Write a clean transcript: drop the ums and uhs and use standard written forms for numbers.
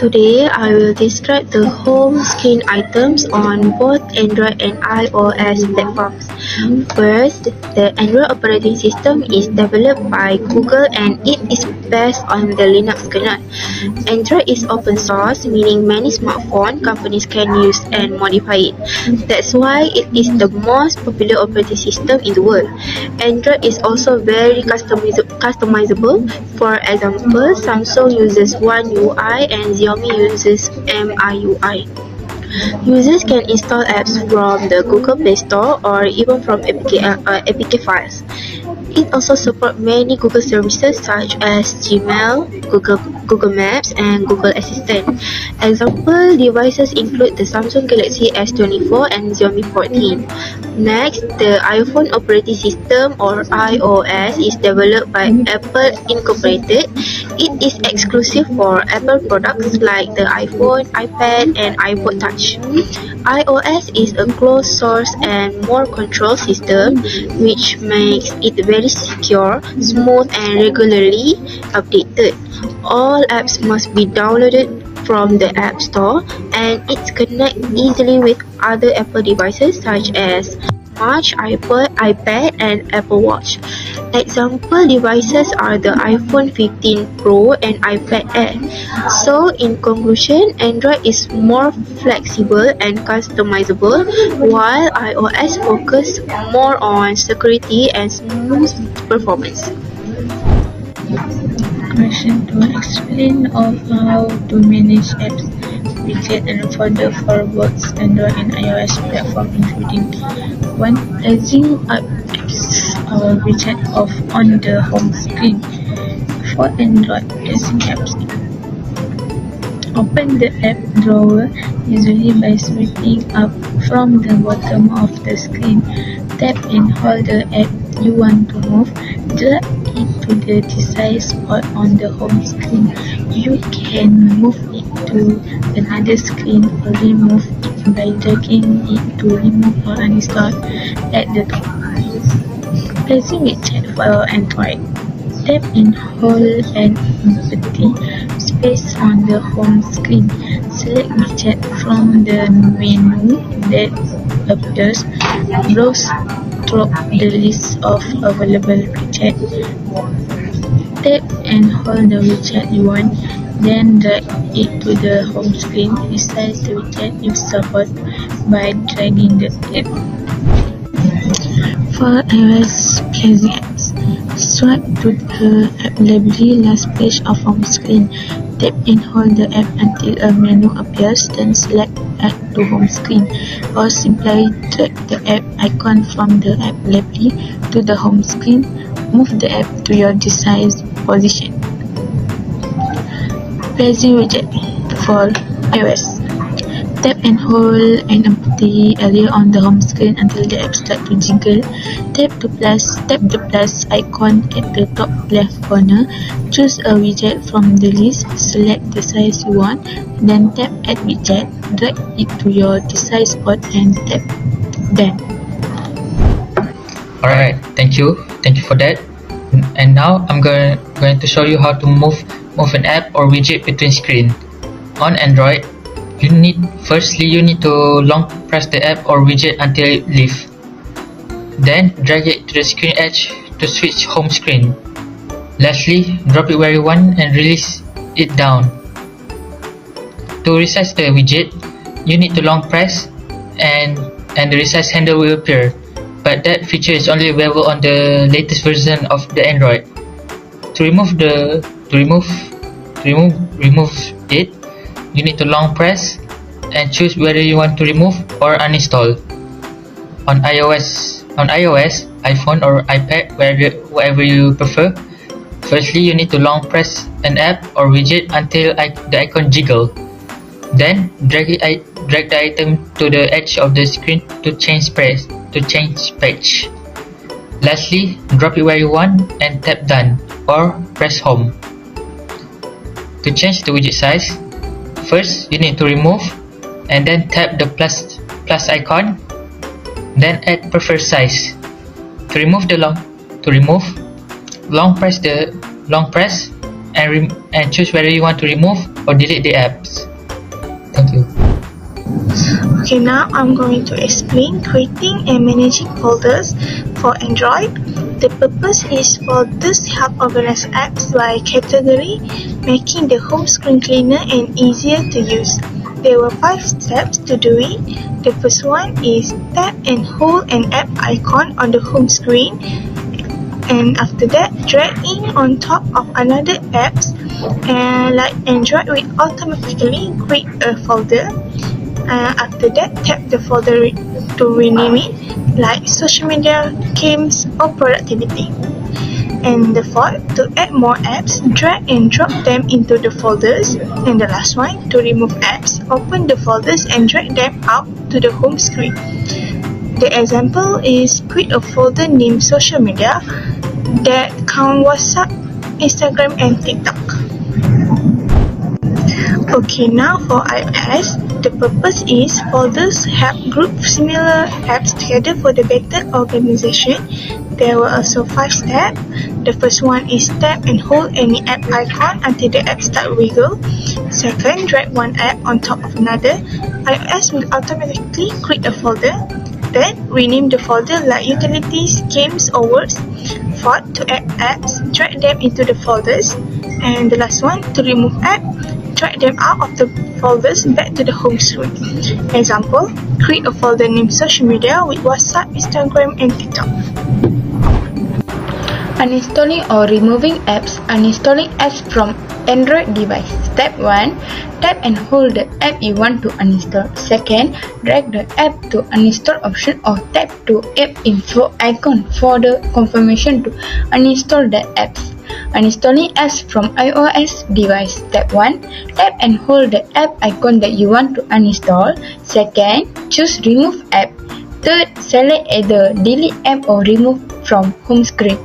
Today, I will describe the home screen items on both Android and iOS platforms. First, the Android operating system is developed by Google and it is based on the Linux kernel. Android is open source, meaning many smartphone companies can use and modify it. That's why it is the most popular operating system in the world. Android is also very customizable. For example, Samsung uses One UI and Xiaomi uses MIUI. Users can install apps from the Google Play Store or even from APK files. It also supports many Google services such as Gmail, Google Maps, and Google Assistant. Example devices include the Samsung Galaxy S24 and Xiaomi 14. Next, the iPhone operating system or iOS is developed by Apple Incorporated. It is exclusive for Apple products like the iPhone, iPad, and iPod Touch. iOS is a closed source and more controlled system, which makes it very secure, smooth, and regularly updated. All apps must be downloaded from the App Store, and it connects easily with other Apple devices such as Watch, iPad, and Apple Watch. Example devices are the iPhone 15 Pro and iPad Air. So, in conclusion, Android is more flexible and customizable, while iOS focuses more on security and smooth performance. Question 2. Explain of how to manage apps, widget and folder for both Android and iOS platform, including 1. Placing apps or widget off on the home screen. For Android, placing apps. Open the app drawer, usually by swiping up from the bottom of the screen. Tap and hold the app you want to move. Drag it to the desired spot on the home screen. You can move it to another screen or remove it by dragging it to remove or uninstall at the top. Placing widget for Android. Tap and hold an empty space on the home screen. Select widget from the menu that appears. Browse through the list of available widgets. Tap and hold the widget you want, then drag it to the home screen. Resize the widget you support by dragging the app. For iOS, placing apps. Swipe to the app library last page of home screen. Tap and hold the app until a menu appears, then select Add to home screen, or simply drag the app icon from the app library to the home screen. Move the app to your desired position. Placing widget for iOS. Tap and hold an empty area on the home screen until the app starts to jiggle. Tap the plus icon at the top left corner. Choose a widget from the list. Select the size you want. Then tap Add Widget. Drag it to your desired spot and tap Done. Alright, thank you for that. And now I'm going to show you how to move an app or widget between screen. On Android, you need to long press the app or widget until it leaves. Then drag it to the screen edge to switch home screen. Lastly, drop it where you want and release it down. To resize the widget, you need to long press and the resize handle will appear. But that feature is only available on the latest version of the Android. To remove it, you need to long press and choose whether you want to remove or uninstall. On iOS, iPhone or iPad, wherever you prefer, firstly you need to long press an app or widget until the icon jiggle. Then drag the item to the edge of the screen to change page. Lastly, drop it where you want and tap Done or press Home. To change the widget size, first you need to remove and then tap the plus icon, then add preferred size. To remove long press and choose whether you want to remove or delete the apps. Thank you. Okay, now I'm going to explain creating and managing folders for Android. The purpose is for this help organize apps by category, making the home screen cleaner and easier to use. There were 5 steps to do it. The first one is tap and hold an app icon on the home screen, and after that drag in on top of another apps, and like Android will automatically create a folder. After that, tap the folder to rename it, like social media, games, or productivity. And the fourth, to add more apps, drag and drop them into the folders. And the last one, to remove apps, open the folders and drag them out to the home screen. The example is create a folder named social media that count WhatsApp, Instagram, and TikTok. Okay, now for iOS, the purpose is folders help group similar apps together for the better organization. There were also 5 steps. The first one is tap and hold any app icon until the app starts wiggle. Second, drag one app on top of another. iOS will automatically create a folder. Then, rename the folder like utilities, games, or words. Fourth, to add apps, drag them into the folders. And the last one, to remove app, drag them out of the folders back to the home screen. Example, create a folder named social media with WhatsApp, Instagram, and TikTok. Uninstalling or removing apps. Uninstalling apps from Android device. Step 1. Tap and hold the app you want to uninstall. Second, drag the app to uninstall option or tap to app info icon for the confirmation to uninstall the apps. Uninstalling apps from iOS device. Step 1. Tap and hold the app icon that you want to uninstall. Second, choose remove app. Third, select either delete app or remove from home screen.